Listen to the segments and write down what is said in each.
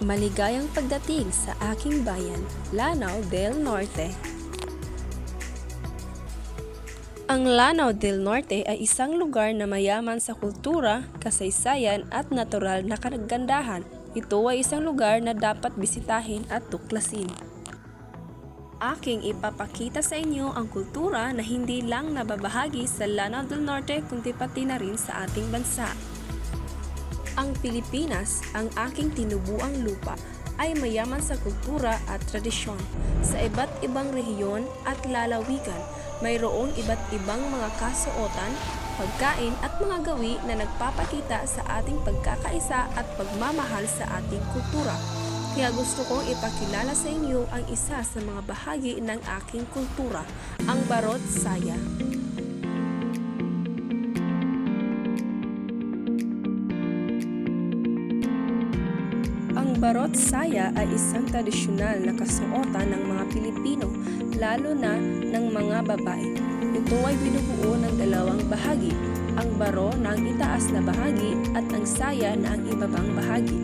Maligayang pagdating sa aking bayan, Lanao del Norte. Ang Lanao del Norte ay isang lugar na mayaman sa kultura, kasaysayan at natural na kagandahan. Ito ay isang lugar na dapat bisitahin at tuklasin. Aking ipapakita sa inyo ang kultura na hindi lang nababahagi sa Lanao del Norte kundi pati na rin sa ating bansa. Ang Pilipinas, ang aking tinubuang lupa, ay mayaman sa kultura at tradisyon. Sa iba't ibang rehiyon at lalawigan, mayroong iba't ibang mga kasuotan, pagkain at mga gawi na nagpapakita sa ating pagkakaisa at pagmamahal sa ating kultura. Kaya gusto kong ipakilala sa inyo ang isa sa mga bahagi ng aking kultura, ang Barot Saya. Ang Barot Saya ay isang tradisyonal na kasuotan ng mga Pilipino, lalo na ng mga babae. Ito ay binubuo ng dalawang bahagi, ang baro na ang itaas na bahagi at ang saya na ang ibabang bahagi.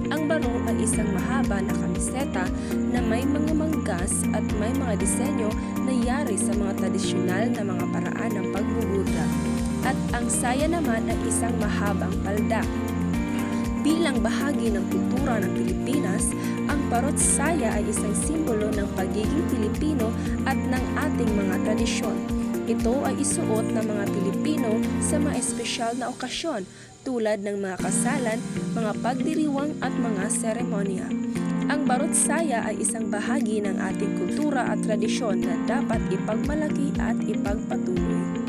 Ang baro ay isang mahaba na kamiseta na may mga manggas at may mga disenyo na yari sa mga tradisyonal na mga paraan ng pagbubudra. At ang saya naman ay isang mahabang palda. Bilang bahagi ng kultura ng Pilipinas, ang Barot Saya ay isang simbolo ng pagiging Pilipino at ng ating mga tradisyon. Ito ay isuot ng mga Pilipino sa mga espesyal na okasyon tulad ng mga kasalan, mga pagdiriwang at mga seremonya. Ang Barot Saya ay isang bahagi ng ating kultura at tradisyon na dapat ipagmalaki at ipagpatuloy.